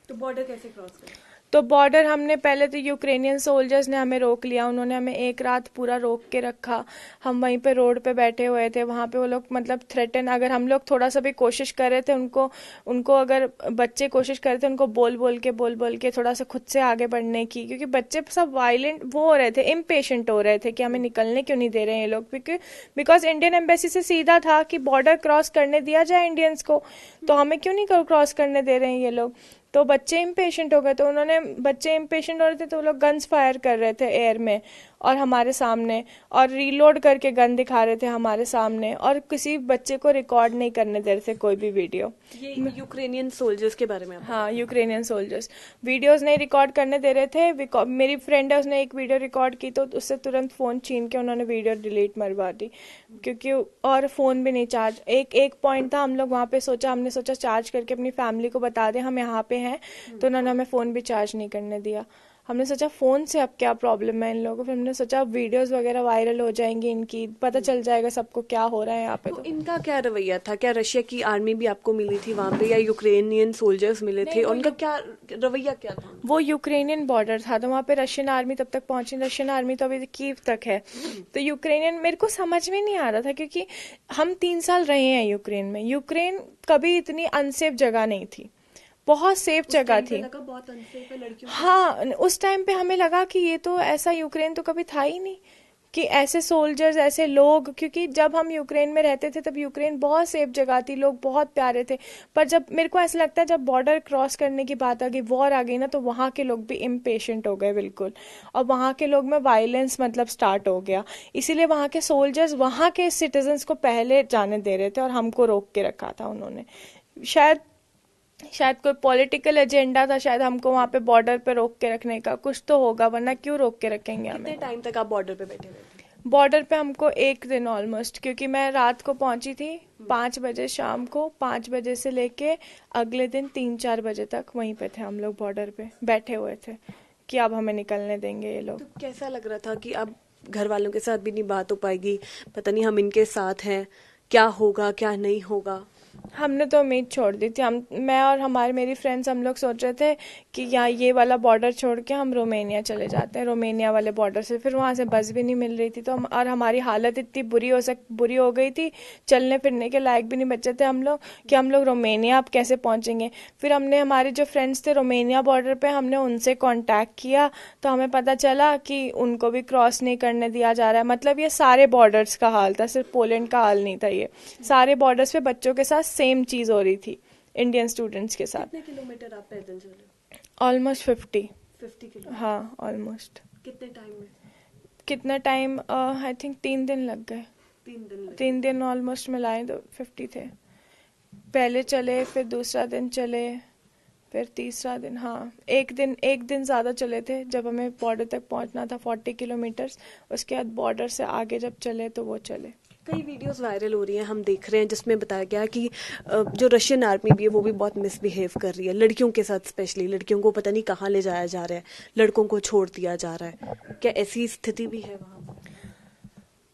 [SPEAKER 1] तो बॉर्डर कैसे क्रॉस करें?
[SPEAKER 3] तो बॉर्डर हमने पहले तो यूक्रेनियन सोल्जर्स ने हमें रोक लिया, उन्होंने हमें एक रात पूरा रोक के रखा। हम वहीं पे रोड पे बैठे हुए थे, वहाँ पे वो लोग मतलब थ्रेटन, अगर हम लोग थोड़ा सा भी कोशिश कर रहे थे उनको अगर बच्चे कोशिश कर रहे थे उनको बोल के थोड़ा सा खुद से आगे बढ़ने की, क्योंकि बच्चे सब वायलेंट वो हो रहे थे, इम्पेशेंट हो रहे थे कि हमें निकलने क्यों नहीं दे रहे हैं ये लोग, बिकॉज इंडियन एम्बेसी से सीधा था कि बॉर्डर क्रॉस करने दिया जाए इंडियंस को, तो हमें क्यों नहीं क्रॉस करने दे रहे हैं ये लोग। तो बच्चे इम्पेशेंट हो गए, तो बच्चे इम्पेशेंट हो रहे थे तो वो लोग गन्स फायर कर रहे थे एयर में और हमारे सामने, और रीलोड करके गन दिखा रहे थे हमारे सामने, और किसी बच्चे को रिकॉर्ड नहीं करने दे रहे थे कोई भी वीडियो।
[SPEAKER 1] ये यूक्रेनियन सोल्जर्स के बारे में
[SPEAKER 3] हाँ, यूक्रेनियन सोल्जर्स वीडियोस नहीं रिकॉर्ड करने दे रहे थे। मेरी फ्रेंड है, उसने एक वीडियो रिकॉर्ड की तो उससे तुरंत फ़ोन छीन के उन्होंने वीडियो डिलीट मरवा दी, क्योंकि और फ़ोन भी नहीं चार्ज। एक पॉइंट था, हम लोग वहाँ पे हमने सोचा चार्ज करके अपनी फैमिली को बता दें हम यहाँ पे हैं, तो उन्होंने हमें फ़ोन भी चार्ज नहीं करने दिया। हमने सोचा फ़ोन से अब क्या प्रॉब्लम है इन लोगों को, फिर हमने सोचा वीडियोस वगैरह वायरल हो जाएंगी इनकी, पता चल जाएगा सबको क्या हो रहा है यहाँ पे।
[SPEAKER 1] तो इनका क्या रवैया था? क्या रशिया की आर्मी भी आपको मिली थी वहाँ पे, या यूक्रेनियन सोल्जर्स मिले थे? उनका क्या रवैया क्या था?
[SPEAKER 3] वो यूक्रेनियन बॉर्डर था, तो वहाँ पे रशियन आर्मी तब तक पहुंची, रशियन आर्मी तो अभी कीव तक है। तो यूक्रेनियन मेरे को समझ में नहीं आ रहा था, क्योंकि हम 3 साल रहे हैं यूक्रेन में। यूक्रेन कभी इतनी अनसेफ जगह नहीं थी, बहुत सेफ जगह थी।
[SPEAKER 1] बहुत अनसेफ है लड़कियों।
[SPEAKER 3] हाँ, उस टाइम पे हमें लगा कि ये तो ऐसा यूक्रेन तो कभी था ही नहीं कि ऐसे सोल्जर्स, ऐसे लोग, क्योंकि जब हम यूक्रेन में रहते थे तब यूक्रेन बहुत सेफ जगह थी, लोग बहुत प्यारे थे। पर जब मेरे को ऐसा लगता है जब बॉर्डर क्रॉस करने की बात आ गई, वॉर आ गई ना, तो वहाँ के लोग भी इम्पेशेंट हो गए बिल्कुल, और वहाँ के लोग में वायलेंस मतलब स्टार्ट हो गया। इसीलिए वहाँ के सोल्जर्स वहाँ के सिटीजन्स को पहले जाने दे रहे थे और हमको रोक के रखा था उन्होंने। शायद कोई पॉलिटिकल एजेंडा था, शायद हमको वहाँ पे बॉर्डर पे रोक के रखने का, कुछ तो होगा, वरना क्यों रोक के रखेंगे हमें।
[SPEAKER 1] कितने टाइम तक आप बॉर्डर पे बैठे हुए थे?
[SPEAKER 3] बॉर्डर पे हमको 1 दिन ऑलमोस्ट, क्योंकि मैं रात को पहुंची थी 5 बजे शाम को, 5 बजे से लेके अगले दिन 3-4 बजे तक वहीं पे थे हम लोग, बॉर्डर पे बैठे हुए थे कि अब हमें निकलने देंगे ये लोग।
[SPEAKER 1] तो कैसा लग रहा था कि अब घर वालों के साथ भी नहीं बात हो पाएगी, पता नहीं हम इनके साथ हैं, क्या होगा क्या नहीं होगा?
[SPEAKER 3] हमने तो उम्मीद छोड़ दी थी। मैं और मेरी फ्रेंड्स, हम लोग सोच रहे थे कि यहाँ ये वाला बॉर्डर छोड़ के हम रोमेनिया चले जाते हैं, रोमेनिया वाले बॉर्डर से। फिर वहाँ से बस भी नहीं मिल रही थी, तो और हमारी हालत इतनी बुरी हो गई थी, चलने फिरने के लायक भी नहीं बचे थे हम लोग, कि हम लोग रोमेनिया अब कैसे पहुँचेंगे। फिर हमने, हमारे जो फ्रेंड्स थे रोमेनिया बॉर्डर पर, हमने उनसे कॉन्टैक्ट किया, तो हमें पता चला कि उनको भी क्रॉस नहीं करने दिया जा रहा है। मतलब ये सारे बॉर्डर्स का हाल था, सिर्फ पोलैंड का हाल नहीं था, ये सारे बॉर्डर्स पे बच्चों के साथ सेम चीज हो रही थी, इंडियन स्टूडेंट्स के साथ।
[SPEAKER 1] कितने किलोमीटर आप पैदल चले?
[SPEAKER 3] Almost 50
[SPEAKER 1] kilometre.
[SPEAKER 3] हाँ, ऑलमोस्ट।
[SPEAKER 1] कितने टाइम में?
[SPEAKER 3] कितना टाइम? आई थिंक 3 दिन लग गए। 3 दिन ऑलमोस्ट मिलाए तो 50 थे। पहले चले, फिर दूसरा दिन चले, फिर तीसरा दिन, हाँ एक दिन ज़्यादा चले थे जब हमें बॉर्डर तक पहुंचना था, 40 किलोमीटर्स। उसके बाद बॉर्डर से आगे जब चले तो वो चले।
[SPEAKER 1] कई वीडियोस वायरल हो रही हैं, हम देख रहे हैं, जिसमें बताया गया है कि जो रशियन आर्मी भी है वो भी बहुत मिसबिहेव कर रही है लड़कियों के साथ, स्पेशली लड़कियों को पता नहीं कहाँ ले जाया जा रहा है, लड़कों को छोड़ दिया जा रहा है। क्या ऐसी स्थिति भी है वहाँ?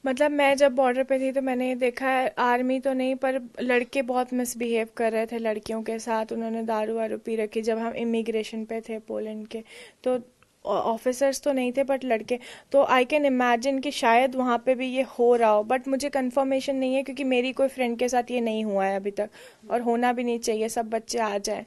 [SPEAKER 3] मतलब मैं जब बॉर्डर पे थी तो मैंने ये देखा है, आर्मी तो नहीं पर लड़के बहुत मिसबिहेव कर रहे थे लड़कियों के साथ। उन्होंने दारू वारू पी रखी। जब हम इमिग्रेशन पे थे पोलैंड के, तो ऑफिसर्स तो नहीं थे बट लड़के, तो आई कैन इमेजिन कि शायद वहाँ पे भी ये हो रहा हो, बट मुझे कंफर्मेशन नहीं है, क्योंकि मेरी कोई फ्रेंड के साथ ये नहीं हुआ है अभी तक, और होना भी नहीं चाहिए, सब बच्चे आ जाएं।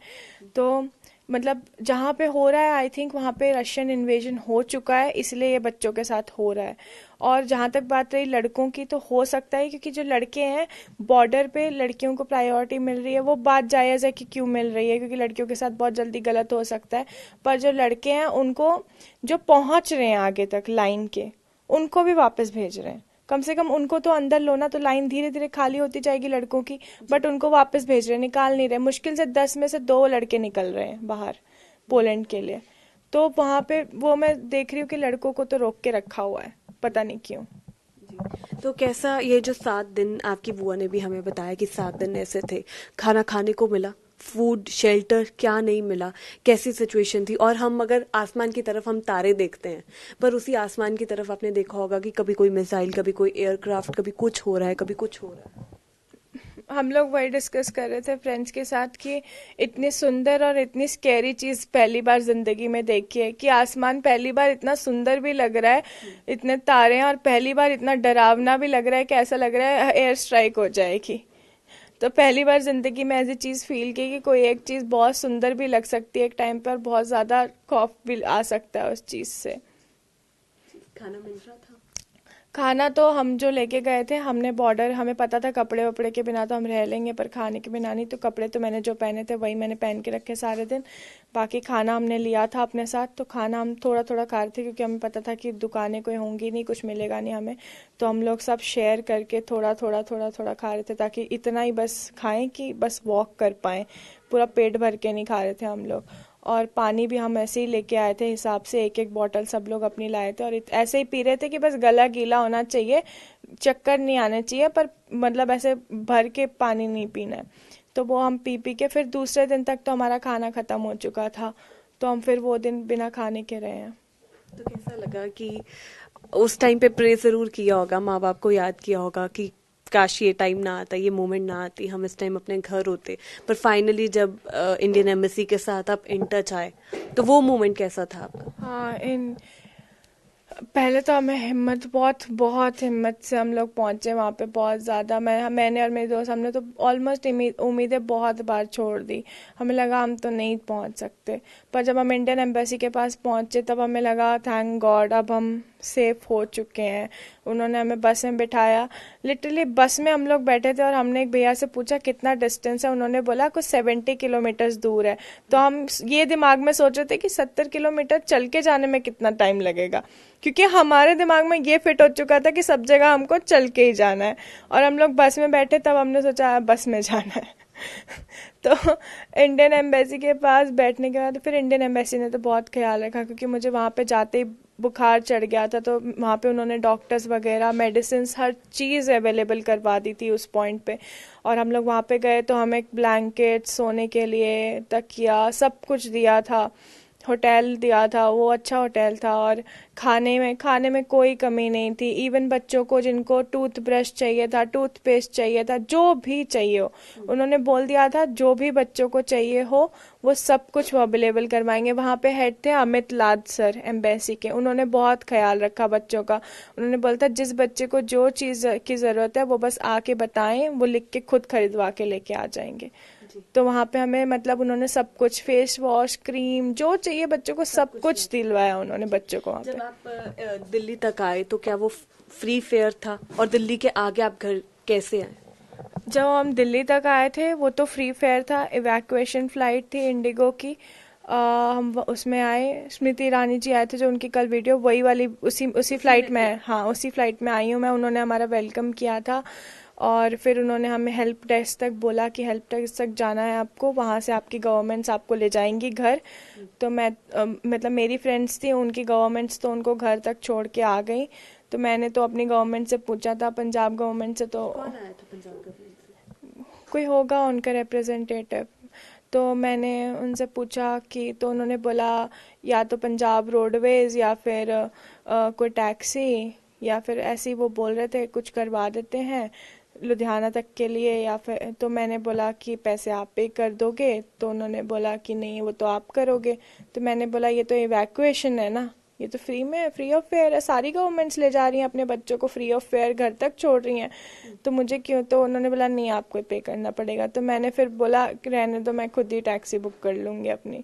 [SPEAKER 3] तो मतलब जहाँ पे हो रहा है, आई थिंक वहाँ पे रशियन इन्वेजन हो चुका है, इसलिए ये बच्चों के साथ हो रहा है। और जहाँ तक बात रही लड़कों की, तो हो सकता है क्योंकि जो लड़के हैं बॉर्डर पे, लड़कियों को प्रायोरिटी मिल रही है, वो बात जायज़ है कि क्यों मिल रही है, क्योंकि लड़कियों के साथ बहुत जल्दी गलत हो सकता है। पर जो लड़के हैं उनको, जो पहुँच रहे हैं आगे तक लाइन के, उनको भी वापस भेज रहे हैं। कम से कम उनको तो अंदर लो ना, तो लाइन धीरे धीरे खाली होती जाएगी लड़कों की, बट उनको वापस भेज रहे हैं, निकाल नहीं रहे। मुश्किल से 10 में से 2 लड़के निकल रहे हैं बाहर पोलैंड के लिए। तो वहाँ पे वो मैं देख रही हूँ कि लड़कों को तो रोक के रखा हुआ है, पता नहीं क्यों।
[SPEAKER 1] तो कैसा ये जो 7 दिन, आपकी बुआ ने भी हमें बताया कि 7 दिन ऐसे थे, खाना खाने को मिला, फूड, शेल्टर क्या नहीं मिला, कैसी सिचुएशन थी? और हम अगर आसमान की तरफ हम तारे देखते हैं, पर उसी आसमान की तरफ आपने देखा होगा कि कभी कोई मिसाइल, कभी कोई एयरक्राफ्ट, कभी कुछ हो रहा है, कभी कुछ हो रहा है।
[SPEAKER 3] हम लोग वही डिस्कस कर रहे थे फ्रेंड्स के साथ कि इतनी सुंदर और इतनी स्कैरी चीज़ पहली बार ज़िंदगी में देखी है, कि आसमान पहली बार इतना सुंदर भी लग रहा है, इतने तारे हैं, और पहली बार इतना डरावना भी लग रहा है कि ऐसा लग रहा है एयर स्ट्राइक हो जाएगी। तो पहली बार ज़िंदगी में ऐसी चीज़ फील की कि कोई एक चीज़ बहुत सुंदर भी लग सकती है एक टाइम पर, बहुत ज़्यादा खौफ भी आ सकता है उस चीज़ से।
[SPEAKER 1] खाना मिल रहा था?
[SPEAKER 3] खाना तो हम जो लेके गए थे, हमने बॉर्डर, हमें पता था कपड़े वपड़े के बिना तो हम रह लेंगे पर खाने के बिना नहीं, तो कपड़े तो मैंने जो पहने थे वही मैंने पहन के रखे सारे दिन। बाकी खाना हमने लिया था अपने साथ, तो खाना हम थोड़ा थोड़ा खा रहे थे क्योंकि हमें पता था कि दुकानें कोई होंगी नहीं, कुछ मिलेगा नहीं हमें, तो हम लोग सब शेयर करके थोड़ा थोड़ा थोड़ा थोड़ा खा रहे थे, ताकि इतना ही बस खाएं कि बस वॉक कर पाएँ। पूरा पेट भर के नहीं खा रहे थे हम लोग। और पानी भी हम ऐसे ही लेके आए थे हिसाब से, एक एक बॉटल सब लोग अपनी लाए थे, और ऐसे ही पी रहे थे कि बस गला गीला होना चाहिए, चक्कर नहीं आने चाहिए, पर मतलब ऐसे भर के पानी नहीं पीना है। तो वो हम पी पी के फिर दूसरे दिन तक तो हमारा खाना ख़त्म हो चुका था, तो हम फिर वो दिन बिना खाने के रहे हैं।
[SPEAKER 1] तो कैसा लगा कि उस टाइम पे प्रे ज़रूर किया होगा, माँ बाप को याद किया होगा कि काश ये टाइम ना आता, ये मोमेंट ना आती, हम इस टाइम अपने घर होते, पर फाइनली जब इंडियन एम्बेसी के साथ आप इन टच आए तो वो मोमेंट कैसा था आपका?
[SPEAKER 3] हाँ, पहले तो हमें हिम्मत, बहुत बहुत हिम्मत से हम लोग पहुँचे वहाँ पे, बहुत ज़्यादा। मैंने और मेरे दोस्त, हमने तो ऑलमोस्ट उम्मीदें बहुत बार छोड़ दी, हमें लगा हम तो नहीं पहुँच सकते, पर जब हम इंडियन एम्बेसी के पास पहुँचे तब हमें लगा थैंक गॉड अब हम सेफ हो चुके हैं। उन्होंने हमें बस में बिठाया, लिटरली बस में हम लोग बैठे थे और हमने एक भैया से पूछा कितना डिस्टेंस है, उन्होंने बोला कुछ 70 किलोमीटर्स दूर है। तो हम ये दिमाग में सोच रहे थे कि 70 किलोमीटर चल के जाने में कितना टाइम लगेगा, क्योंकि हमारे दिमाग में ये फिट हो चुका था कि सब जगह हमको चल के ही जाना है, और हम लोग बस में बैठे तब हमने सोचा बस में जाना है। तो इंडियन एम्बेसी के पास बैठने के बाद फिर इंडियन एम्बेसी ने तो बहुत ख्याल रखा, क्योंकि मुझे वहाँ पे जाते ही बुखार चढ़ गया था, तो वहाँ पे उन्होंने डॉक्टर्स वगैरह, मेडिसिन, हर चीज़ अवेलेबल करवा दी थी उस पॉइंट पे। और हम लोग वहाँ पे गए तो हमें ब्लैंकेट, सोने के लिए तकिया, सब कुछ दिया था, होटल दिया था, वो अच्छा होटल था, और खाने में कोई कमी नहीं थी। इवन बच्चों को जिनको टूथब्रश चाहिए था, टूथपेस्ट चाहिए था, जो भी चाहिए हो, उन्होंने बोल दिया था जो भी बच्चों को चाहिए हो वो सब कुछ वो अवेलेबल करवाएंगे। वहाँ पे हेड थे अमित लाद सर एम्बेसी के, उन्होंने बहुत ख्याल रखा बच्चों का। उन्होंने बोला था जिस बच्चे को जो चीज़ की ज़रूरत है वो बस आके बताएं, वो लिख के खुद खरीदवा के लेके आ जाएंगे। तो वहाँ पे हमें मतलब उन्होंने सब कुछ, फेस वॉश, क्रीम, जो चाहिए बच्चों को सब कुछ दिलवाया उन्होंने बच्चों को वहाँ पे।
[SPEAKER 1] जब आप दिल्ली तक आए तो क्या वो फ्री फेयर था, और दिल्ली के आगे आप घर कैसे आए?
[SPEAKER 3] जब हम दिल्ली तक आए थे वो तो फ्री फेयर था, इवैक्यूएशन फ्लाइट थी इंडिगो की। हम उसमें आए, स्मृति ईरानी जी आए थे जो उनकी कल वीडियो वही वाली उसी फ्लाइट में, हाँ उसी फ्लाइट में आई हूँ मैं। उन्होंने हमारा वेलकम किया था, और फिर उन्होंने हमें हेल्प डेस्क तक बोला कि हेल्प डेस्क तक जाना है आपको, वहाँ से आपकी गवर्नमेंट्स आपको ले जाएंगी घर। तो मैं मतलब मेरी फ्रेंड्स थी, उनकी गवर्नमेंट्स तो उनको घर तक छोड़ के आ गई। तो मैंने तो अपनी गवर्नमेंट से पूछा था, पंजाब गवर्नमेंट से, तो
[SPEAKER 1] कौन आया था पंजाब गवर्नमेंट से? कोई
[SPEAKER 3] होगा उनका रिप्रेजेंटेटिव। तो मैंने उनसे पूछा कि, तो उन्होंने बोला या तो पंजाब रोडवेज़ या फिर कोई टैक्सी, या फिर ऐसे ही वो बोल रहे थे कुछ करवा देते हैं लुधियाना तक के लिए, या फिर, तो मैंने बोला कि पैसे आप पे कर दोगे? तो उन्होंने बोला कि नहीं वो तो आप करोगे। तो मैंने बोला ये तो इवैक्यूएशन है ना, ये तो फ्री में है, फ्री ऑफ फेयर है, सारी गवर्नमेंट्स ले जा रही हैं अपने बच्चों को फ्री ऑफ फेयर घर तक छोड़ रही हैं, तो मुझे क्यों? तो उन्होंने बोला नहीं आपको पे करना पड़ेगा। तो मैंने फिर बोला रहने दो, मैं खुद ही टैक्सी बुक कर लूँगी अपनी।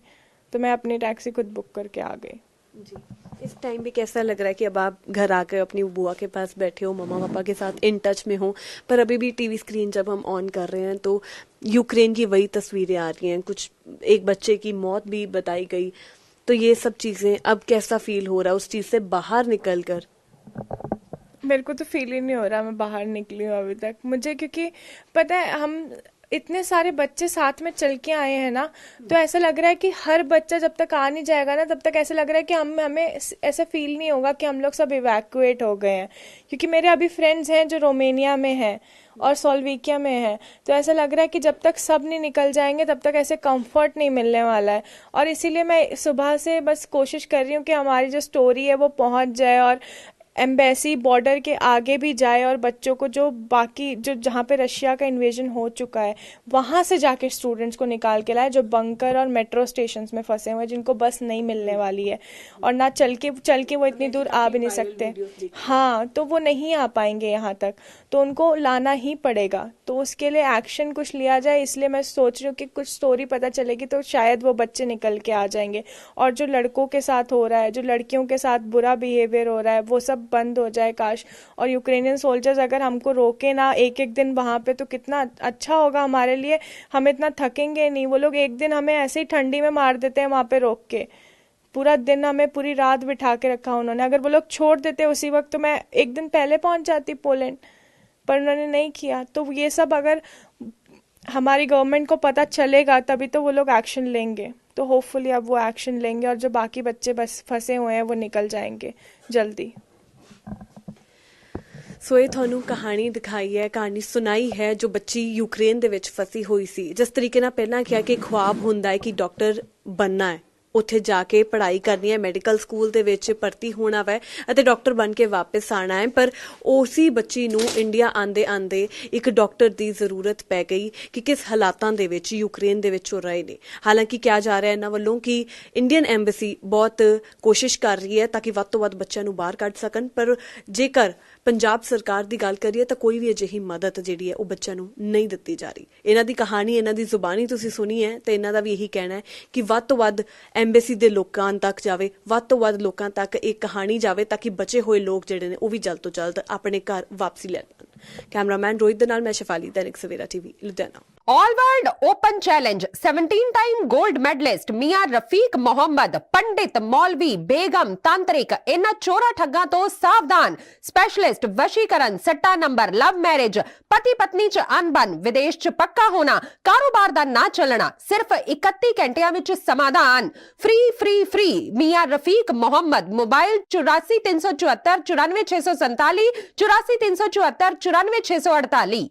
[SPEAKER 3] तो मैं अपनी टैक्सी खुद बुक करके आ गई।
[SPEAKER 1] जी, इस टाइम भी कैसा लग रहा है कि अब आप घर आकर अपनी बुआ के पास बैठे हो, मम्मा पापा के साथ इन टच में हो, पर अभी भी टीवी स्क्रीन जब हम ऑन कर रहे हैं तो यूक्रेन की वही तस्वीरें आ रही हैं, कुछ एक बच्चे की मौत भी बताई गई, तो ये सब चीज़ें अब कैसा फील हो रहा है उस चीज़ से बाहर निकल कर?
[SPEAKER 3] मेरे को तो फील ही नहीं हो रहा मैं बाहर निकली हूँ अभी तक मुझे, क्योंकि पता है हम इतने सारे बच्चे साथ में चल के आए हैं ना, तो ऐसा लग रहा है कि हर बच्चा जब तक आ नहीं जाएगा ना तब तक ऐसा लग रहा है कि हमें ऐसा फील नहीं होगा कि हम लोग सब इवैक्यूएट हो गए हैं। क्योंकि मेरे अभी फ्रेंड्स हैं जो रोमेनिया में हैं और सोल्विकिया में है, तो ऐसा लग रहा है कि जब तक सब नहीं निकल जाएंगे तब तक ऐसे कंफर्ट नहीं मिलने वाला है। और इसीलिए मैं सुबह से बस कोशिश कर रही हूँ कि हमारी जो स्टोरी है वो पहुँच जाए, और एम्बेसी बॉर्डर के आगे भी जाए और बच्चों को जो बाकी जो जहाँ पे रशिया का इन्वेजन हो चुका है वहाँ से जाके स्टूडेंट्स को निकाल के लाए, जो बंकर और मेट्रो स्टेशन में फंसे हुए हैं, जिनको बस नहीं मिलने वाली है और ना चल के वो इतनी दूर आ भी नहीं सकते। हाँ, तो वो नहीं आ पाएंगे यहाँ तक, तो उनको लाना ही पड़ेगा। तो उसके लिए एक्शन कुछ लिया जाए, इसलिए मैं सोच रही हूँ कि कुछ स्टोरी पता चलेगी तो शायद वो बच्चे निकल के आ जाएंगे। और जो लड़कों के साथ हो रहा है, जो लड़कियों के साथ बुरा बिहेवियर हो रहा है, वो सब बंद हो जाए काश। और यूक्रेनियन सोल्जर्स अगर हमको रोके ना एक एक दिन वहाँ पे, तो कितना अच्छा होगा हमारे लिए, हम इतना थकेंगे नहीं। वो लोग एक दिन हमें ऐसे ही ठंडी में मार देते हैं वहाँ पे रोक के, पूरा दिन हमें पूरी रात बिठा के रखा उन्होंने। अगर वो लोग छोड़ देते उसी वक्त तो मैं एक दिन पहले पहुंच जाती पोलैंड, पर उन्होंने नहीं किया। तो ये सब अगर हमारी गवर्नमेंट को पता चलेगा तभी तो वो लोग एक्शन लेंगे। तो होपफुली अब वो एक्शन लेंगे और जो बाकी बच्चे बस फंसे हुए हैं वो निकल जाएंगे जल्दी।
[SPEAKER 1] ਸੋ ਇਹ ਤੁਹਾਨੂੰ ਕਹਾਣੀ ਦਿਖਾਈ ਹੈ, ਕਹਾਣੀ ਸੁਣਾਈ ਹੈ ਜੋ ਬੱਚੀ ਯੂਕਰੇਨ ਦੇ ਵਿੱਚ ਫਸੀ ਹੋਈ ਸੀ। ਜਿਸ ਤਰੀਕੇ ਨਾਲ ਪਹਿਲਾਂ ਕਿਹਾ ਕਿ ਖੁਆਬ ਹੁੰਦਾ ਹੈ ਕਿ ਡਾਕਟਰ ਬਣਨਾ ਹੈ, ਉੱਥੇ ਜਾ ਕੇ ਪੜ੍ਹਾਈ ਕਰਨੀ ਹੈ, ਮੈਡੀਕਲ ਸਕੂਲ ਦੇ ਵਿੱਚ ਭਰਤੀ ਹੋਣਾ ਵੈ ਅਤੇ ਡਾਕਟਰ ਬਣ ਕੇ ਵਾਪਸ ਆਉਣਾ ਹੈ। ਪਰ ਉਸੇ ਬੱਚੀ ਨੂੰ ਇੰਡੀਆ ਆਂਦੇ ਆਂਦੇ ਇੱਕ ਡਾਕਟਰ ਦੀ ਜ਼ਰੂਰਤ ਪੈ ਗਈ ਕਿ ਕਿਸ ਹਾਲਾਤਾਂ ਦੇ ਵਿੱਚ ਯੂਕਰੇਨ ਦੇ ਵਿੱਚ ਉਹ ਰਹੇ ਨੇ। ਹਾਲਾਂਕਿ ਕਿਹਾ ਜਾ ਰਿਹਾ ਇਹਨਾਂ ਵੱਲੋਂ ਕਿ ਇੰਡੀਅਨ ਐਮਬੈਸੀ ਬਹੁਤ ਕੋਸ਼ਿਸ਼ ਕਰ ਰਹੀ ਹੈ ਤਾਂ ਕਿ ਵੱਧ ਤੋਂ ਵੱਧ ਬੱਚਿਆਂ ਨੂੰ ਬਾਹਰ ਕੱਢ ਸਕਣ, ਪਰ ਜੇਕਰ ਪੰਜਾਬ ਸਰਕਾਰ ਦੀ ਗੱਲ ਕਰੀਏ ਤਾਂ ਕੋਈ ਵੀ ਅਜਿਹੀ ਮਦਦ ਜਿਹੜੀ ਹੈ ਉਹ ਬੱਚਿਆਂ ਨੂੰ ਨਹੀਂ ਦਿੱਤੀ ਜਾ ਰਹੀ। ਇਹਨਾਂ ਦੀ ਕਹਾਣੀ, ਇਹਨਾਂ ਦੀ ਜ਼ੁਬਾਨੀ ਤੁਸੀਂ ਸੁਣੀ ਹੈ ਤੇ ਇਹਨਾਂ ਦਾ ਵੀ ਇਹੀ ਕਹਿਣਾ ਹੈ ਕਿ ਵੱਧ ਤੋਂ ਵੱਧ ਐਮਬੈਸੀ ਦੇ ਲੋਕਾਂ ਤੱਕ ਜਾਵੇ, ਵੱਧ ਤੋਂ ਵੱਧ ਲੋਕਾਂ ਤੱਕ ਇਹ ਕਹਾਣੀ ਜਾਵੇ ਤਾਂ ਕਿ ਬਚੇ ਹੋਏ ਲੋਕ ਜਿਹੜੇ ਨੇ ਉਹ ਵੀ ਜਲਦ ਤੋਂ ਜਲਦ ਆਪਣੇ ਘਰ ਵਾਪਸੀ ਲੈ ਪਾਉਣ। ਕੈਮਰਾਮੈਨ ਰੋਹਿਤ ਦੇ ਨਾਲ ਮੈਂ Shafali, Dainik Savera TV, Ludhiana.
[SPEAKER 4] All world open challenge 17 time gold medalist Miyan Rafiq Mohammad, पंडित, मौलवी, बेगम, तांत्रिक, इन्हां चोरा ठग्गां तो सावधान। स्पेशलिस्ट वशीकरण, सट्टा नंबर, लव मैरिज, पति पत्नी च अनबन, विदेश च पक्का होना, कारोबार दा ना चलना, सिर्फ 31 घंटियां विच समाधान। फ्री फ्री फ्री मियां रफीक मोहम्मद। मोबाइल 84 374 94 647, 84 374 94 648।